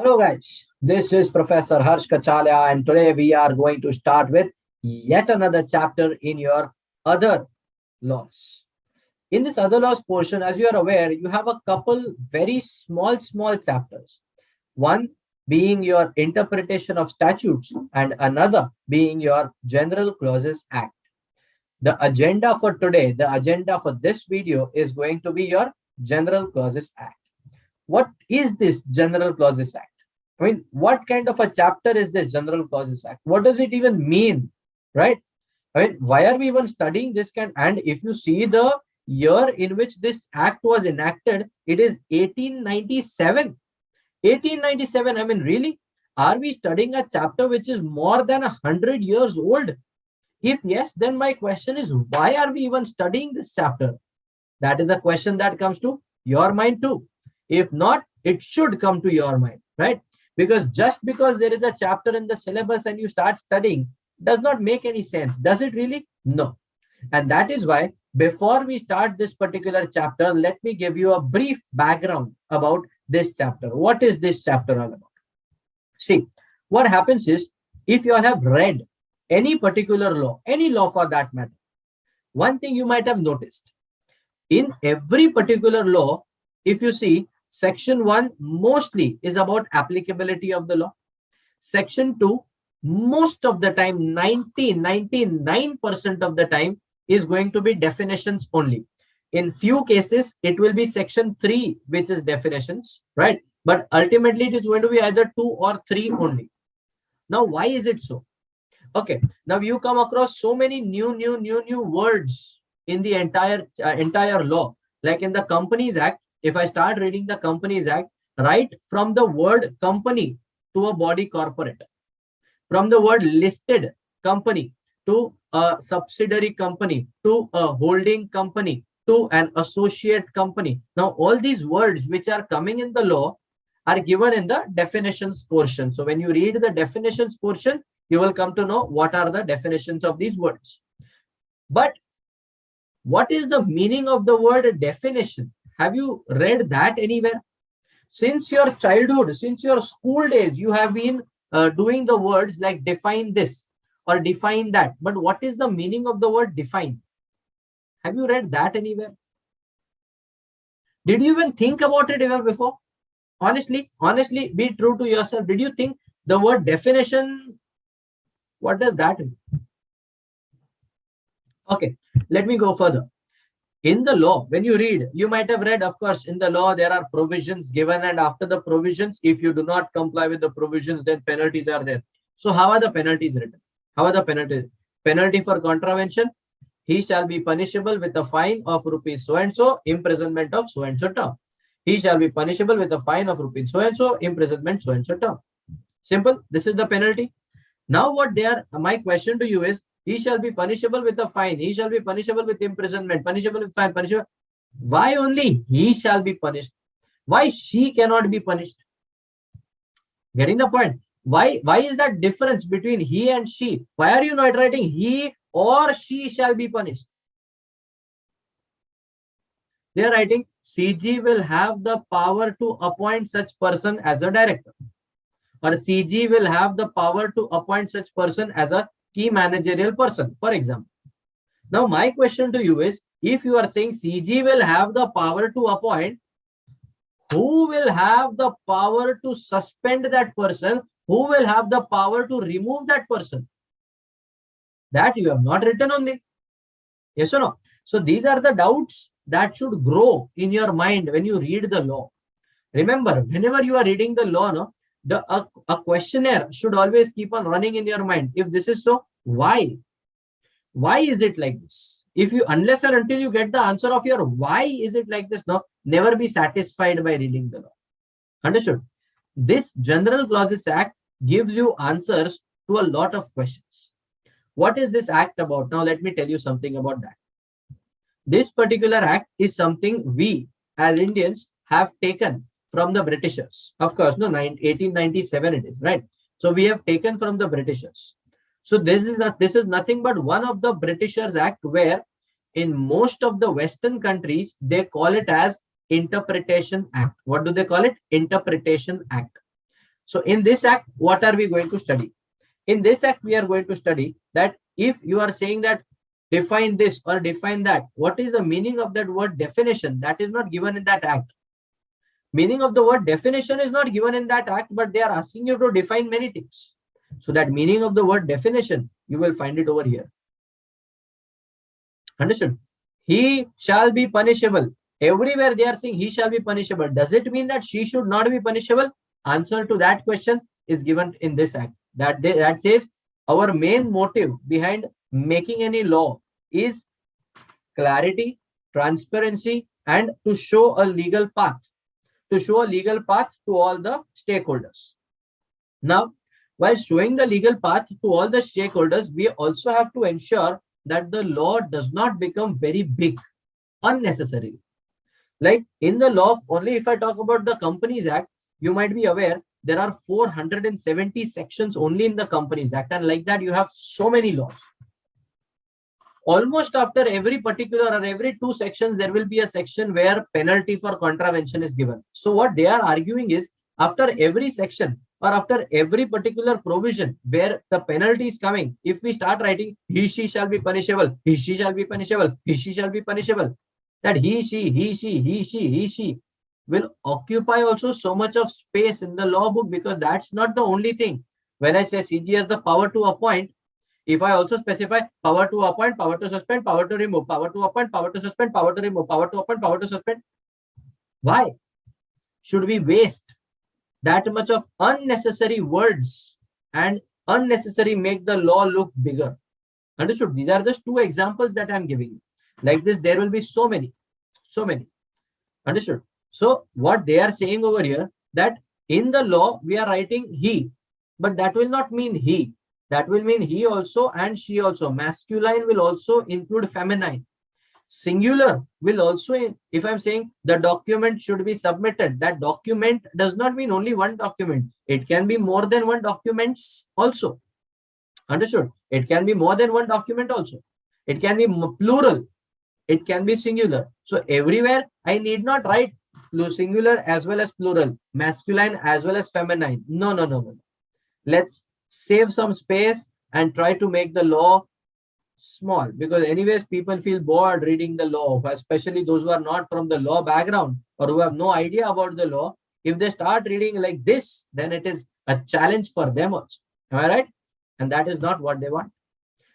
Hello guys, this is Professor Harsh Kachalia and today we are going to start with yet another chapter in your other laws. In this other laws portion, as you are aware, you have a couple very small chapters. One being your interpretation of statutes and another being your General Clauses Act. The agenda for today, the agenda for this video is going to be your General Clauses Act. What is this General Clauses Act? I mean, what kind of a chapter is this General Clauses Act? What does it even mean, right? I mean, why are we even studying this? And if you see the year in which this act was enacted, it is 1897. 1897. I mean, really? Are we studying a chapter which is more than 100 years old? If yes, then my question is, why are we even studying this chapter? That is a question that comes to your mind too. If not, it should come to your mind, right? Because just because there is a chapter in the syllabus and you start studying does not make any sense. Does it really? No. And that is why before we start this particular chapter, let me give you a brief background about this chapter. What is this chapter all about? See, what happens is if you have read any particular law, any law for that matter, one thing you might have noticed in every particular law, if you see, Section 1 mostly is about applicability of the law. Section 2, most of the time, 99% of the time is going to be definitions only. In few cases, it will be Section 3, which is definitions, right? But ultimately, it is going to be either 2 or 3 only. Now, why is it so? Okay, now you come across so many new words in the entire law. Like in the Companies Act, if I start reading the Companies Act, right from the word company to a body corporate, from the word listed company to a subsidiary company to a holding company to an associate company. Now, all these words which are coming in the law are given in the definitions portion. So when you read the definitions portion, you will come to know what are the definitions of these words. But what is the meaning of the word definition? Have you read that anywhere? Since your childhood, since your school days, you have been doing the words like define this or define that. But what is the meaning of the word define? Have you read that anywhere? Did you even think about it ever before? Honestly, be true to yourself. Did you think the word definition, what does that mean? Okay, let me go further. In the law, when you read, you might have read, of course, in the law, there are provisions given, and after the provisions, if you do not comply with the provisions, then penalties are there. So how are the penalties written? How are the penalties? Penalty for contravention, he shall be punishable with a fine of rupees so and so, imprisonment of so and so term. He shall be punishable with a fine of rupees so and so, imprisonment so and so term. Simple. This is the penalty. Now what they are, my question to you is, he shall be punishable with a fine. He shall be punishable with imprisonment, punishable with fine, punishable. Why only he shall be punished? Why she cannot be punished? Getting the point? Why is that difference between he and she? Why are you not writing he or she shall be punished? They are writing CG will have the power to appoint such person as a director, or CG will have the power to appoint such person as a key managerial person, for example. Now, my question to you is, if you are saying CG will have the power to appoint, who will have the power to suspend that person? Who will have the power to remove that person? That you have not written only. Yes or no? So these are the doubts that should grow in your mind when you read the law. Remember, whenever you are reading the law, no, a questionnaire should always keep on running in your mind. If this is so, why? Why is it like this? If you, unless and until you get the answer of your why is it like this, no, never be satisfied by reading the law. Understood? This General Clauses Act gives you answers to a lot of questions. What is this act about? Now, let me tell you something about that. This particular act is something we as Indians have taken from the Britishers. Of course, no, 1897 it is, right? So we have taken from the Britishers. So this is nothing but one of the Britishers Act, where in most of the Western countries, they call it as Interpretation Act. What do they call it? Interpretation Act. So in this act, what are we going to study? In this act, we are going to study that if you are saying that define this or define that, what is the meaning of that word definition? That is not given in that act. Meaning of the word definition is not given in that act, but they are asking you to define many things. So that meaning of the word definition, you will find it over here. Understood? He shall be punishable. Everywhere they are saying he shall be punishable. Does it mean that she should not be punishable? Answer to that question is given in this act. That says our main motive behind making any law is clarity, transparency, and to show a legal path. To show a legal path to all the stakeholders. Now, while showing the legal path to all the stakeholders, we also have to ensure that the law does not become very big unnecessarily. Like in the law, only if I talk about the Companies Act, you might be aware there are 470 sections only in the Companies Act, and like that you have so many laws. Almost after every particular or every 2 sections, there will be a section where penalty for contravention is given. So what they are arguing is after every section or after every particular provision where the penalty is coming, if we start writing he, she shall be punishable, he, she shall be punishable, he, she shall be punishable, that he, she will occupy also so much of space in the law book, because that's not the only thing. When I say CG has the power to appoint, if I also specify power to appoint, power to suspend, power to remove, power to appoint, power to suspend, power to remove, power to appoint, power to suspend, why should we waste that much of unnecessary words and unnecessary make the law look bigger? Understood? These are just 2 examples that I'm giving you. Like this, there will be so many. Understood? So what they are saying over here, that in the law, we are writing he, but that will not mean he. That will mean he also and she also. Masculine will also include feminine. Singular will also, if I'm saying the document should be submitted, that document does not mean only one document. It can be more than one documents also. Understood? It can be more than one document also. It can be plural. It can be singular. So everywhere I need not write singular as well as plural, masculine as well as feminine. No. Let's save some space and try to make the law small, because anyways people feel bored reading the law, especially those who are not from the law background or who have no idea about the law. If they start reading like this, then it is a challenge for them also. Am I right? And that is not what they want.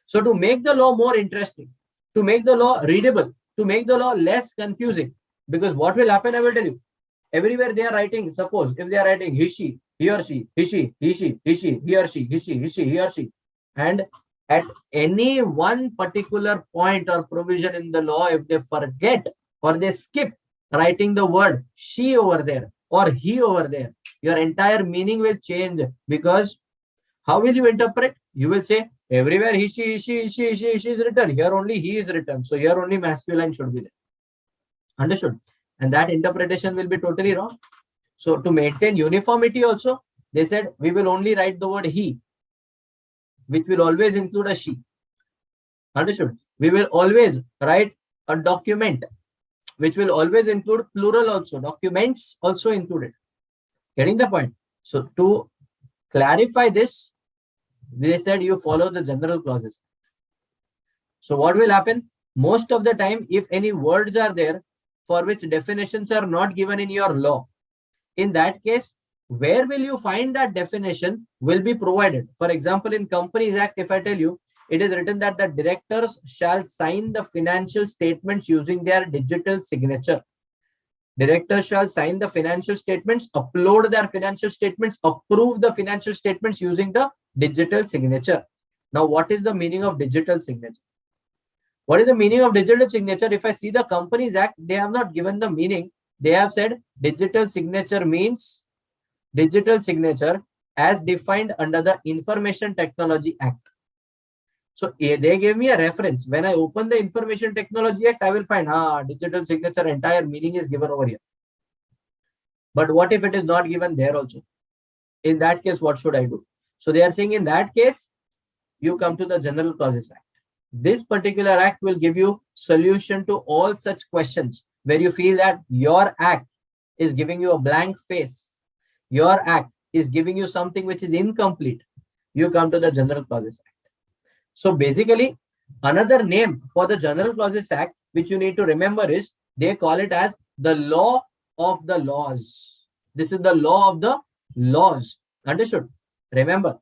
So to make the law more interesting, to make the law readable, to make the law less confusing, because what will happen, I will tell you. Everywhere they are writing, suppose if they are writing he, she, he or she, he, she, he, she, he, she, he or she, he, she, he, she, he or she, and at any one particular point or provision in the law, if they forget or they skip writing the word she over there or he over there, your entire meaning will change. Because how will you interpret? You will say everywhere he, she is written, here only he is written, so here only masculine should be there. Understood? And that interpretation will be totally wrong. So to maintain uniformity also, they said we will only write the word he, which will always include a she. Understood? We will always write a document, which will always include plural also. Documents also included. Getting the point? So to clarify this, they said you follow the general clauses. So what will happen? Most of the time, if any words are there for which definitions are not given in your law, in that case, where will you find that definition will be provided? For example, in Companies Act, if I tell you, it is written that the directors shall sign the financial statements using their digital signature. Directors shall sign the financial statements, upload their financial statements, approve the financial statements using the digital signature. Now, what is the meaning of digital signature? What is the meaning of digital signature? If I see the Companies Act, they have not given the meaning. They have said digital signature means digital signature as defined under the Information Technology Act. So they gave me a reference. When I open the Information Technology Act, I will find digital signature entire meaning is given over here. But what if it is not given there also? In that case, what should I do? So they are saying in that case, you come to the General Clauses Act. This particular act will give you solution to all such questions where you feel that your act is giving you a blank face. Your act is giving you something which is incomplete, you come to the General Clauses Act. So basically, another name for the General Clauses Act, which you need to remember, is they call it as the law of the laws. This is the law of the laws. Understood? Remember,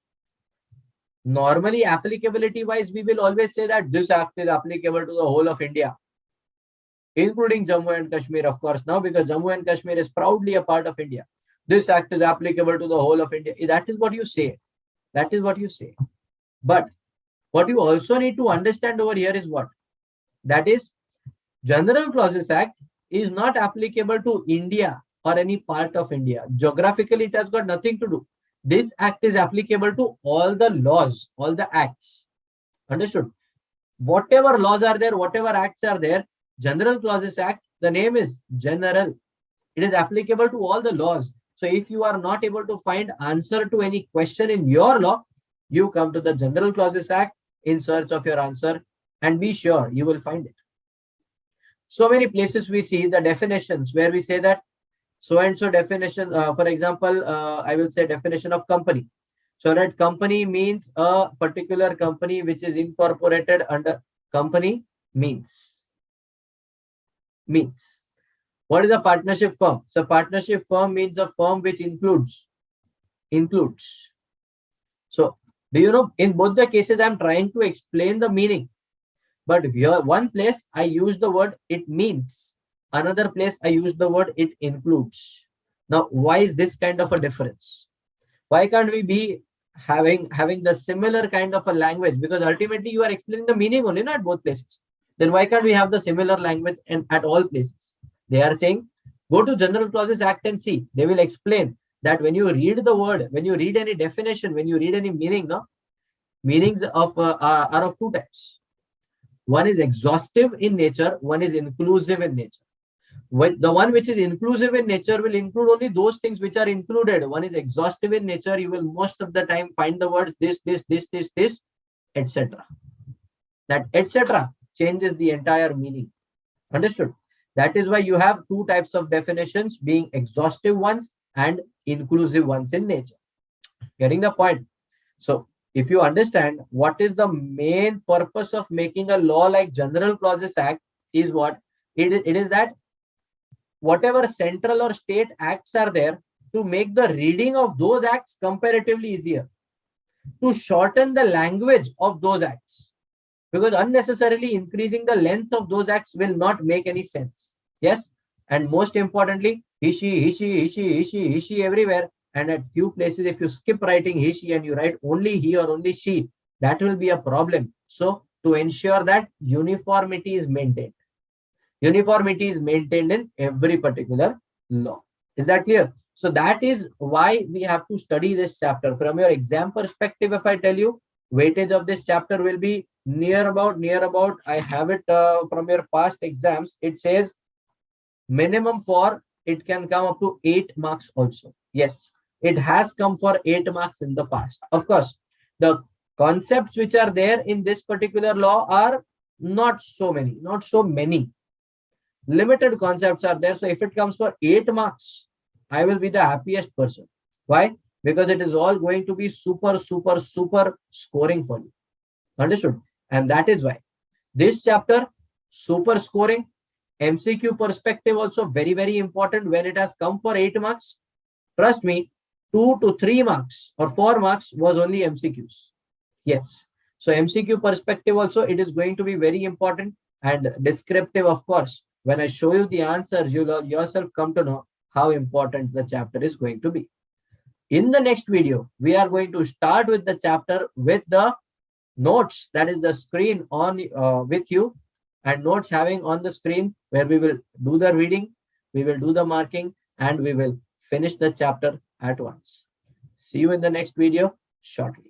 normally applicability wise, we will always say that this act is applicable to the whole of India, including Jammu and Kashmir, of course, now, because Jammu and Kashmir is proudly a part of India. This act is applicable to the whole of India. That is what you say. That is what you say. But what you also need to understand over here is what? That is, General Clauses Act is not applicable to India or any part of India. Geographically, it has got nothing to do. This act is applicable to all the laws, all the acts. Understood? Whatever laws are there, whatever acts are there, General Clauses Act, the name is general. It is applicable to all the laws. So if you are not able to find answer to any question in your law, you come to the General Clauses Act in search of your answer, and be sure you will find it. So many places we see the definitions where we say that so and so definition, for example, I will say definition of company. So that company means a particular company which is incorporated under company means. What is a partnership firm? So partnership firm means a firm which includes. So do you know, in both the cases, I'm trying to explain the meaning. But here, one place I use the word it means. Another place I use the word it includes. Now, why is this kind of a difference? Why can't we be having the similar kind of a language? Because ultimately you are explaining the meaning only, not both places. Then why can't we have the similar language at all places? They are saying, go to General Clauses Act and see. They will explain that when you read the word, when you read any definition, when you read any meaning, no, meanings of are of two types. One is exhaustive in nature, one is inclusive in nature. When the one which is inclusive in nature will include only those things which are included. One is exhaustive in nature, you will most of the time find the words this, etc. That etc. changes the entire meaning. Understood? That is why you have two types of definitions, being exhaustive ones and inclusive ones in nature. Getting the point? So if you understand what is the main purpose of making a law like General Clauses Act, is what? It is that whatever central or state acts are there, to make the reading of those acts comparatively easier, to shorten the language of those acts, because unnecessarily increasing the length of those acts will not make any sense. Yes, and most importantly, he, she everywhere, and at few places if you skip writing he, she and you write only he or only she, that will be a problem. So to ensure that uniformity is maintained, in every particular law. Is that clear? So that is why we have to study this chapter. From your exam perspective, if I tell you, weightage of this chapter will be near about, I have it from your past exams. It says minimum for, it can come up to 8 marks also. Yes, it has come for 8 marks in the past. Of course, the concepts which are there in this particular law are not so many. Limited concepts are there. So if it comes for 8 marks, I will be the happiest person. Why? Because it is all going to be super scoring for you. Understood? And that is why this chapter, super scoring, MCQ perspective also very important. When it has come for 8 marks, trust me, 2 to 3 marks or 4 marks was only MCQs. Yes. So MCQ perspective also, it is going to be very important, and descriptive, of course. When I show you the answers, you will yourself come to know how important the chapter is going to be. In the next video, we are going to start with the chapter with the notes, that is the screen on with you, and notes having on the screen, where we will do the reading, we will do the marking, and we will finish the chapter at once. See you in the next video shortly.